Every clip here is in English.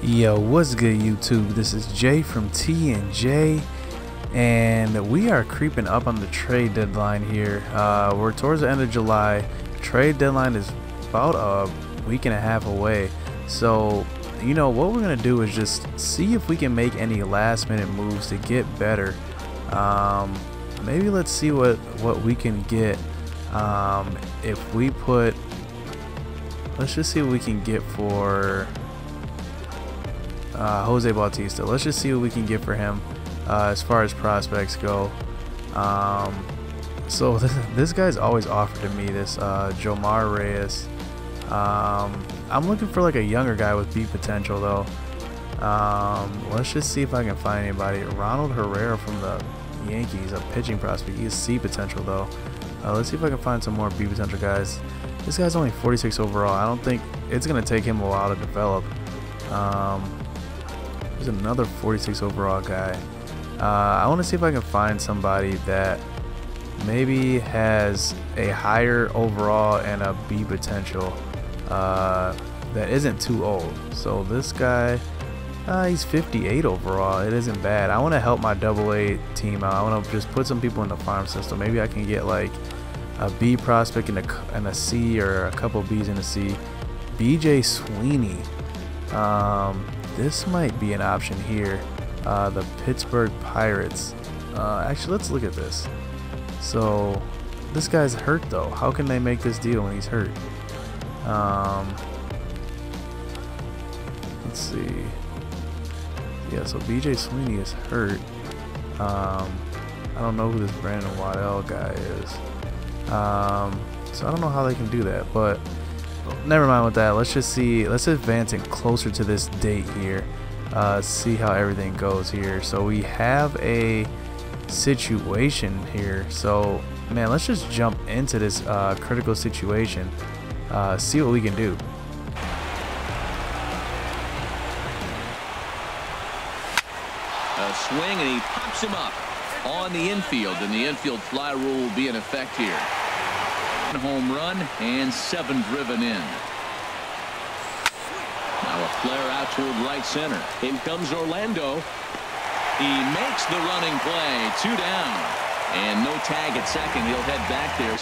Yo, what's good YouTube? This is Jay from T&J, and we are creeping up on the trade deadline here. We're towards the end of July. Trade deadline is about a week and a half away. So, you know, what we're going to do is just see if we can make any last minute moves to get better. Maybe let's see what we can get if we put, let's just see what we can get for Jose Bautista. Let's just see what we can get for him as far as prospects go. So this guy's always offered to me, this Jomar Reyes. I'm looking for like a younger guy with beat potential though. Let's just see if I can find anybody. Ronald Herrera from the Yankees, a pitching prospect. He has C potential though. Let's see if I can find some more B potential guys. This guy's only 46 overall. I don't think it's gonna take him a while to develop. There's another 46 overall guy. I want to see if I can find somebody that maybe has a higher overall and a B potential that isn't too old. So this guy, he's 58 overall. It isn't bad. I want to help my AA team out. I want to just put some people in the farm system. Maybe I can get like a B prospect and a C, or a couple Bs in a C. BJ Sweeney. This might be an option here. The Pittsburgh Pirates. Actually, let's look at this. So this guy's hurt though. How can they make this deal when he's hurt? Let's see. Yeah, so BJ Sweeney is hurt. I don't know who this Brandon Waddell guy is. So I don't know how they can do that, but never mind with that. Let's just see. Let's advance it closer to this date here. See how everything goes here. So we have a situation here. So man, let's just jump into this critical situation. See what we can do. A swing, and he pops him up on the infield, and the infield fly rule will be in effect here. Home run and 7 driven in. Now a flare out toward right center. In comes Orlando. He makes the running play. 2 down, and no tag at second. He'll head back there.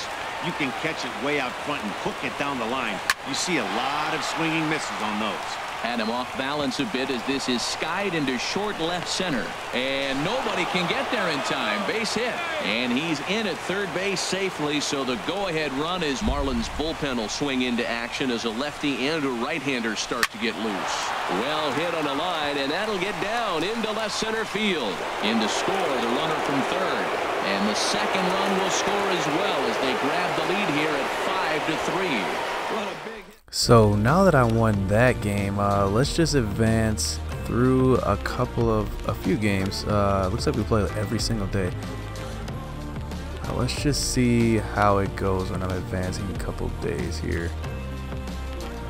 You can catch it way out front and hook it down the line. You see a lot of swinging misses on those. Had him off balance a bit as this is skied into short left center, and nobody can get there in time. Base hit, and he's in at third base safely. So the go-ahead run is Marlins bullpen will swing into action as a lefty and a right-hander start to get loose. Well hit on a line, and that'll get down into left center field. In to score the runner from third, and the second run will score as well as they grab the lead here at 5-3. What a big. So now that I won that game, let's just advance through a few games. Looks like we play every single day. Let's just see how it goes when I'm advancing a couple days here.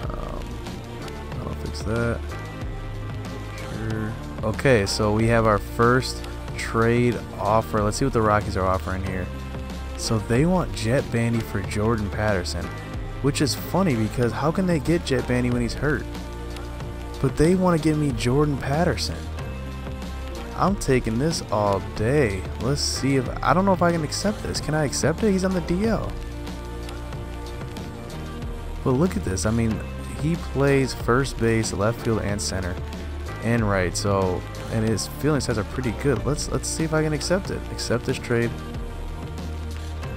I'll fix that. Sure. Okay, so we have our first trade offer. Let's see what the Rockies are offering here. So they want Jet Bandy for Jordan Patterson. Which is funny because how can they get Jet Bandy when he's hurt? But they want to give me Jordan Patterson. I'm taking this all day. Let's see if I don't know if I can accept this. Can I accept it? He's on the DL. But look at this. I mean, he plays first base, left field, and center, and right. So, and his fielding stats are pretty good. Let's see if I can accept it. Accept this trade.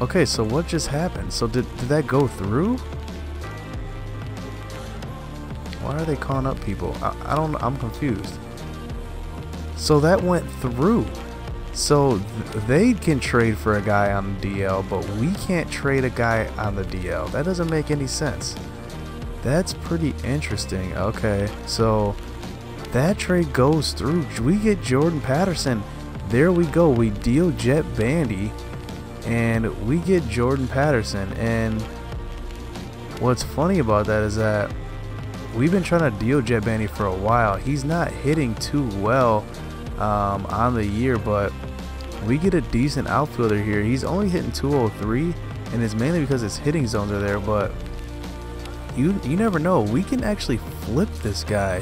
Okay, so what just happened? So did that go through? Why are they calling up people? I'm confused. So that went through. So they can trade for a guy on the DL, but we can't trade a guy on the DL. That doesn't make any sense. That's pretty interesting. Okay, so that trade goes through. We get Jordan Patterson. There we go. We deal Jet Bandy, and we get Jordan Patterson. And what's funny about that is that we've been trying to deal Jet Bandy for a while. He's not hitting too well on the year, but we get a decent outfielder here. He's only hitting 203, and it's mainly because his hitting zones are there, but you never know. We can actually flip this guy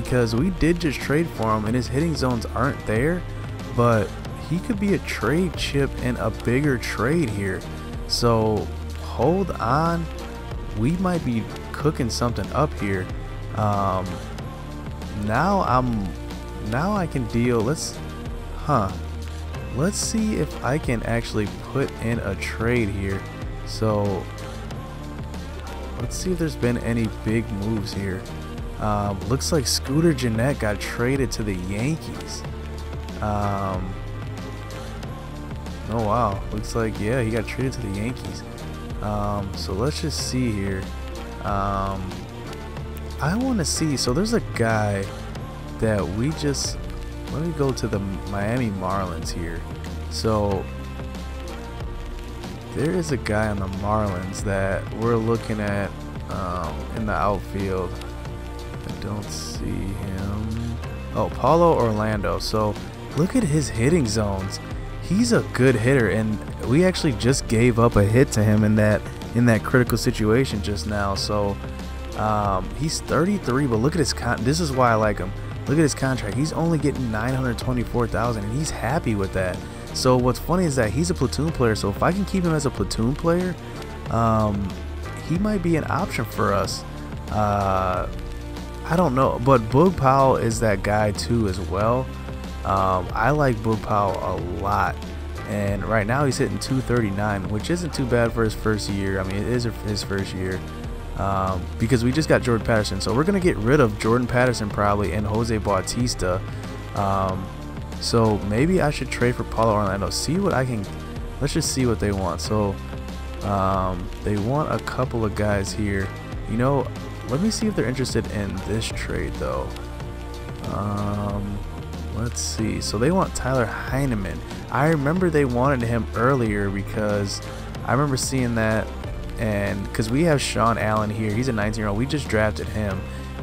because we did just trade for him and his hitting zones aren't there, but he could be a trade chip in a bigger trade here. So hold on, we might be cooking something up here. Now I can deal. Let's see if I can actually put in a trade here. So let's see if there's been any big moves here. Looks like Scooter Gennett got traded to the Yankees. Oh wow, looks like, yeah, he got traded to the Yankees. So let's just see here. I want to see, so there's a guy that we just, let me go to the Miami Marlins here. So there is a guy on the Marlins that we're looking at in the outfield. I don't see him. Oh, Paulo Orlando. So look at his hitting zones. He's a good hitter, and we actually just gave up a hit to him in that critical situation just now. So he's 33, but look at his this is why I like him. Look at his contract. He's only getting $924,000, and he's happy with that. So what's funny is that he's a platoon player. So if I can keep him as a platoon player, he might be an option for us. I don't know, but Boog Powell is that guy too as well. I like Boog Powell a lot, and right now he's hitting 239, which isn't too bad for his first year. I mean, it is his first year, because we just got Joc Pederson, so we're gonna get rid of Joc Pederson probably and Jose Bautista. So maybe I should trade for Paulo Orlando. See what I can. Let's just see what they want. So they want a couple of guys here. You know, let me see if they're interested in this trade though. Let's see. So they want Tyler Heineman. I remember they wanted him earlier because I remember seeing that, and because we have Sean Allen here. He's a 19-year-old. We just drafted him.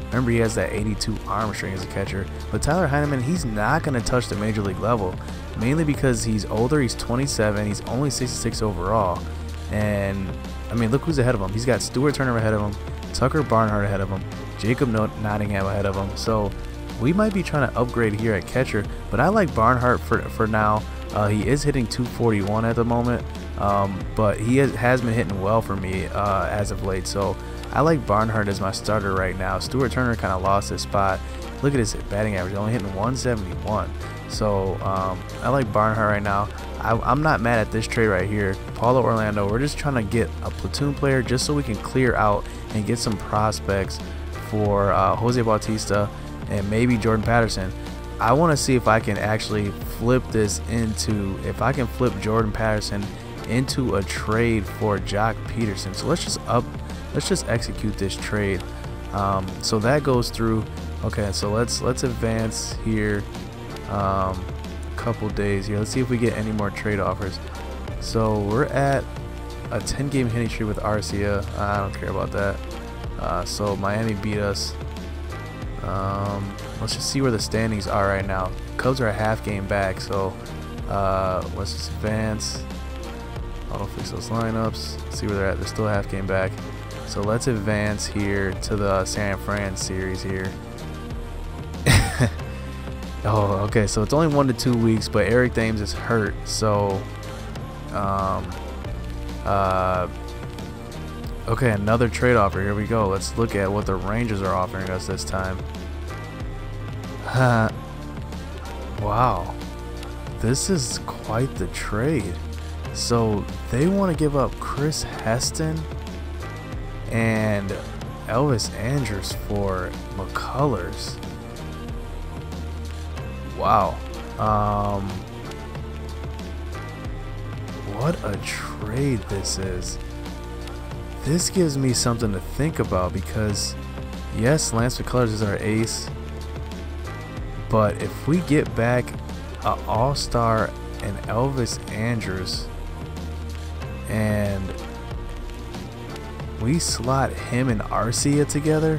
Remember, he has that 82 arm strength as a catcher. But Tyler Heineman, he's not going to touch the major league level, mainly because he's older. He's 27. He's only 66 overall. And, I mean, look who's ahead of him. He's got Stuart Turner ahead of him, Tucker Barnhart ahead of him, Jacob Nottingham ahead of him. So we might be trying to upgrade here at catcher, but I like Barnhart for now. He is hitting 241 at the moment, but he has been hitting well for me as of late. So I like Barnhart as my starter right now. Stuart Turner kind of lost his spot. Look at his batting average, only hitting 171. So I like Barnhart right now. I'm not mad at this trade right here. Paulo Orlando, we're just trying to get a platoon player just so we can clear out and get some prospects for Jose Bautista and maybe Joc Pederson. I want to see if I can actually flip this into, if I can flip Joc Pederson into a trade for Joc Pederson. So let's just execute this trade. So that goes through. Okay, so let's advance here a couple days here. Let's see if we get any more trade offers. So we're at a 10-game hitting streak with Arcia. I don't care about that. So Miami beat us. Let's just see where the standings are right now. Cubs are a half game back, so let's just advance. Auto fix those lineups. See where they're at. They're still a half game back. So let's advance here to the San Fran series here. Oh, okay. So it's only 1 to 2 weeks, but Eric Thames is hurt. So, okay, another trade offer. Here we go. Let's look at what the Rangers are offering us this time. Wow, this is quite the trade. So they want to give up Chris Heston and Elvis Andrus for McCullers. Wow. What a trade this is. This gives me something to think about because, yes, Lance McCullers is our ace, but if we get back an all-star and Elvis Andrus and we slot him and Arcia together,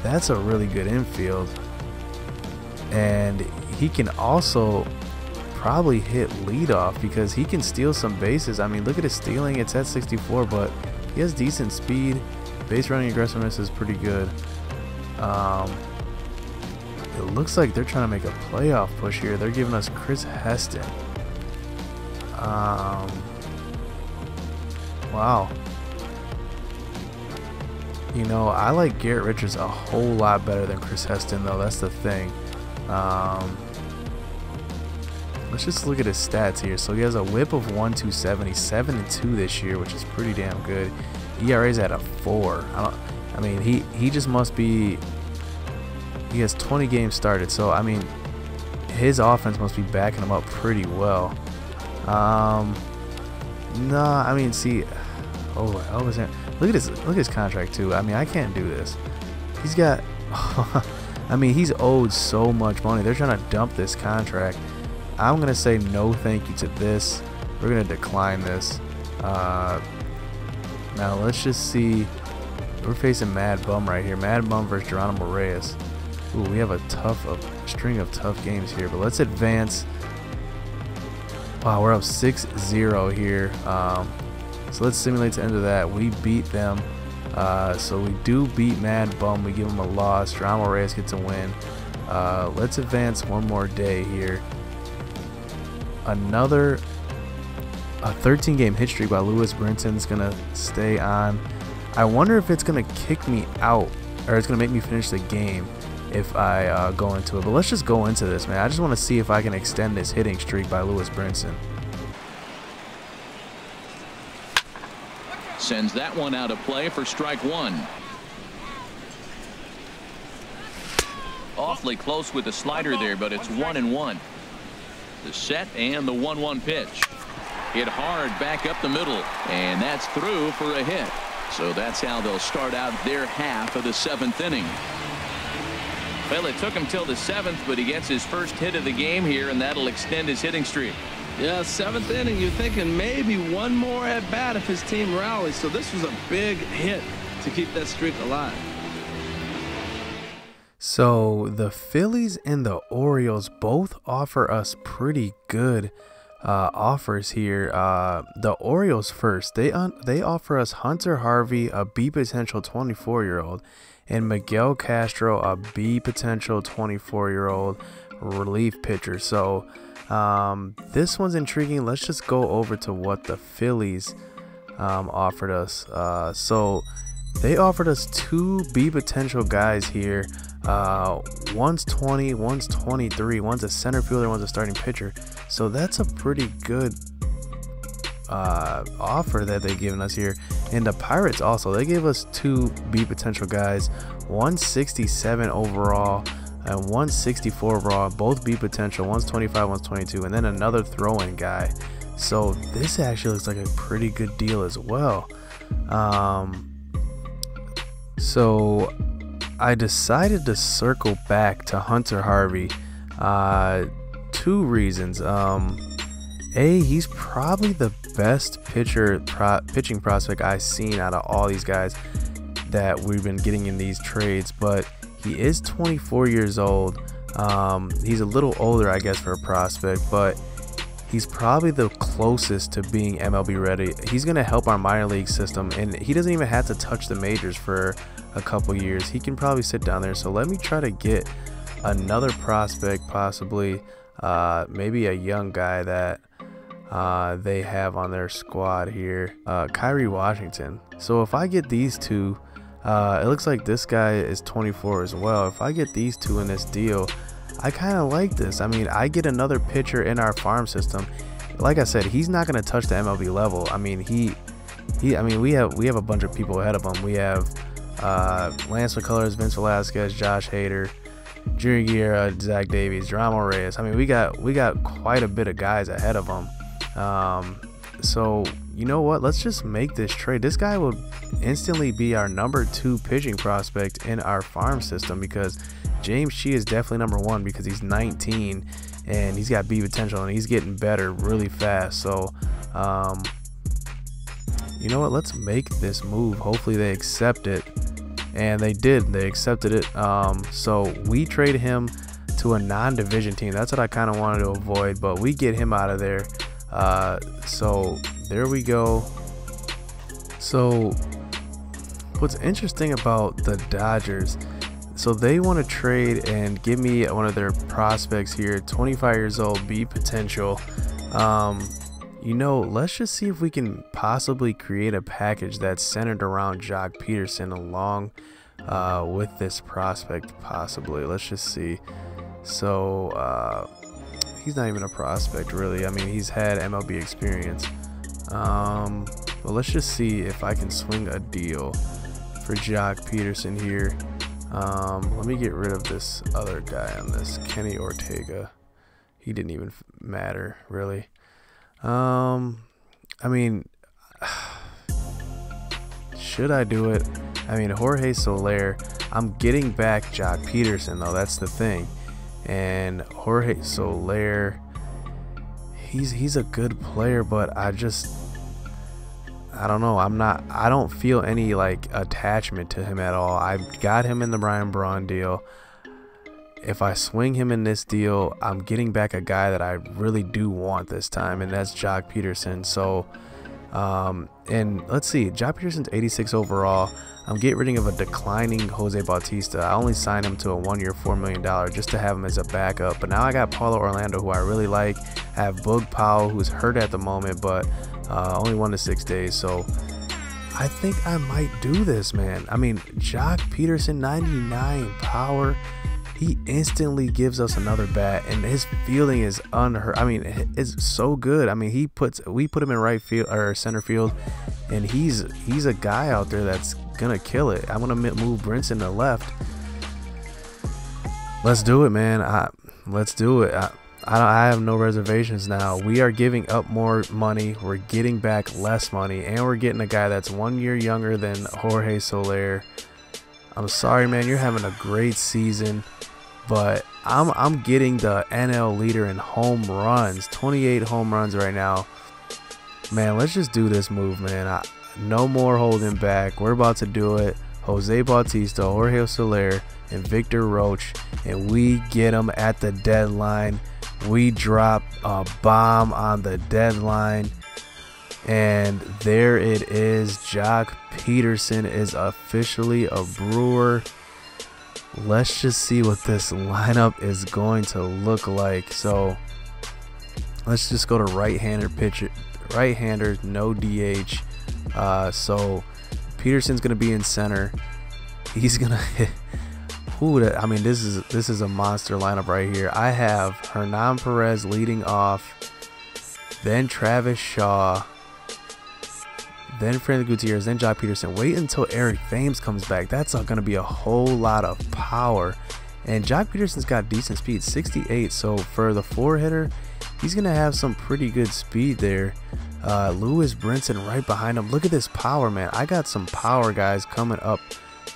that's a really good infield. And he can also probably hit leadoff because he can steal some bases. I mean, look at his stealing. It's at 64, but he has decent speed. Base running aggressiveness is pretty good. it looks like they're trying to make a playoff push here. They're giving us Chris Heston. Wow. You know, I like Garrett Richards a whole lot better than Chris Heston, though. That's the thing. Let's just look at his stats here. So he has a whip of 1.27. He's 7-2 this year, which is pretty damn good. ERA's at a 4. I mean, he just must be. He has 20 games started, so I mean, his offense must be backing him up pretty well. Nah, I mean, see, look at his contract too. I mean, I can't do this. He's got, I mean, he's owed so much money. They're trying to dump this contract. I'm gonna say no, thank you to this. We're gonna decline this. Now let's just see. We're facing Mad Bum right here. Mad Bum versus Geronimo Reyes. Ooh, we have a string of tough games here, but let's advance. Wow, we're up 6-0 here. So let's simulate the end of that. We beat them. So we do beat Mad Bum. We give him a loss. Geronimo Reyes gets a win. Let's advance one more day here. A 13-game hit streak by Lewis Brinton's gonna stay on. I wonder if it's gonna kick me out, or it's gonna make me finish the game if I go into it. But let's just go into this, man. I just want to see if I can extend this hitting streak by Lewis Brinton. Sends that one out of play for strike one. Awfully close with the slider there, but it's 1-1. The set and the 1-1 pitch. Hit hard back up the middle, and that's through for a hit. So that's how they'll start out their half of the 7th inning. Well, it took him till the 7th, but he gets his first hit of the game here, and that'll extend his hitting streak. Yeah, 7th inning, you're thinking maybe one more at bat if his team rallies. So this was a big hit to keep that streak alive. So the Phillies and the Orioles both offer us pretty good offers here. The Orioles first, they offer us Hunter Harvey, a B potential 24-year-old, and Miguel Castro, a B potential 24-year-old relief pitcher. So this one's intriguing. Let's just go over to what the Phillies offered us. So they offered us 2 B potential guys here. One's 20, one's 23, one's a center fielder, one's a starting pitcher. So that's a pretty good offer that they've given us here. And the Pirates also, they gave us 2 B potential guys, 167 overall and 164 overall, both B potential. One's 25, one's 22, and then another throw-in guy. So this actually looks like a pretty good deal as well. So I decided to circle back to Hunter Harvey. 2 reasons. A, he's probably the best pitching prospect I've seen out of all these guys that we've been getting in these trades, but he is 24 years old. He's a little older, I guess, for a prospect, but he's probably the closest to being MLB ready. He's going to help our minor league system, and he doesn't even have to touch the majors for a couple years. He can probably sit down there. So let me try to get another prospect, possibly maybe a young guy that they have on their squad here, Kyrie Washington. So if I get these 2, it looks like this guy is 24 as well. If I get these 2 in this deal, I kind of like this. I mean, I get another pitcher in our farm system. Like I said, he's not going to touch the MLB level. I mean, I mean, we have a bunch of people ahead of him. We have Lance McCullers, Vince Velasquez, Josh Hader, Junior Guerra, Zach Davies, Geronimo Reyes. I mean, we got quite a bit of guys ahead of him. So you know what? Let's just make this trade. This guy will instantly be our number 2 pitching prospect in our farm system, because James Shea is definitely number 1 because he's 19 and he's got B potential and he's getting better really fast. So you know what? Let's make this move. Hopefully they accept it. And they did. They accepted it. So we trade him to a non-division team. That's what I kind of wanted to avoid, but we get him out of there. So there we go. So what's interesting about the Dodgers, So they want to trade and give me one of their prospects here, 25 years old, B potential. You know, let's just see if we can possibly create a package that's centered around Joc Pederson along with this prospect possibly. Let's just see. So he's not even a prospect really. I mean, he's had MLB experience. But let's just see if I can swing a deal for Joc Pederson here. Let me get rid of this other guy on this, Kenny Ortega. He didn't even matter really. I mean, should I do it? I mean, Jorge Soler, I'm getting back Joc Pederson though, that's the thing. And Jorge Soler, he's a good player, but I don't know. I don't feel any like attachment to him at all. I got him in the Brian Braun deal. If I swing him in this deal, I'm getting back a guy that I really do want this time, and that's Joc Pederson. So, and let's see, Joc Pederson's 86 overall. I'm getting rid of a declining Jose Bautista. I only signed him to a 1-year, $4 million just to have him as a backup. But now I got Paulo Orlando, who I really like. I have Boog Powell, who's hurt at the moment, but only 1 to 6 days. So I think I might do this, man. I mean, Joc Pederson, 99 power. He instantly gives us another bat, and his fielding is unheard. I mean, it's so good. I mean, we put him in right field or center field, and he's a guy out there that's gonna kill it. I'm gonna move Brinson to left. Let's do it, man. Let's do it. I have no reservations now. We are giving up more money. We're getting back less money, and we're getting a guy that's 1 year younger than Jorge Soler. I'm sorry, man. You're having a great season, but I'm getting the NL leader in home runs, 28 home runs right now. Man, let's just do this move, man. No more holding back. We're about to do it. Jose Bautista, Jorge Soler, and Victor Roach, and we get them at the deadline. We drop a bomb on the deadline, and there it is. Joc Pederson is officially a Brewer. Let's just see what this lineup is going to look like. So let's just go to right-hander pitcher, right-hander, no DH. So Pederson's gonna be in center. He's gonna hit. I mean, this is a monster lineup right here. I have Hernan Perez leading off, then Travis Shaw, then Franklin Gutierrez, then Joc Pederson. Wait until Eric Thames comes back. That's going to be a whole lot of power. And Joc Pederson's got decent speed, 68. So for the 4-hitter, he's going to have some pretty good speed there. Lewis Brinson right behind him. Look at this power, man. I got some power guys coming up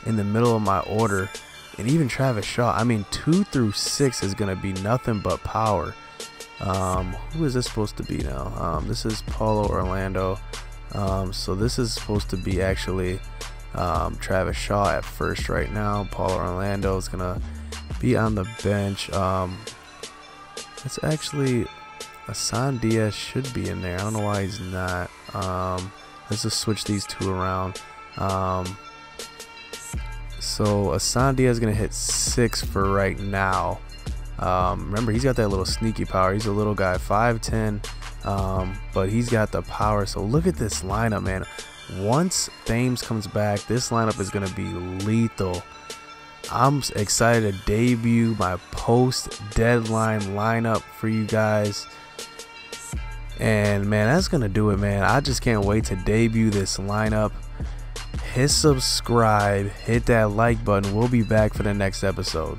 in the middle of my order. And even Travis Shaw. I mean, 2 through 6 is going to be nothing but power. Who is this supposed to be now? This is Paulo Orlando. So this is supposed to be actually Travis Shaw at first right now. Paulo Orlando is gonna be on the bench. It's actually Asan Diaz should be in there. I don't know why he's not. Let's just switch these two around. So Asan Diaz is gonna hit 6 for right now. Remember, he's got that little sneaky power. He's a little guy, 5'10". But he's got the power. So look at this lineup, man. Once Thames comes back, this lineup is going to be lethal. I'm excited to debut my post-deadline lineup for you guys. And, man, that's going to do it, man. I just can't wait to debut this lineup. Hit subscribe. Hit that like button. We'll be back for the next episode.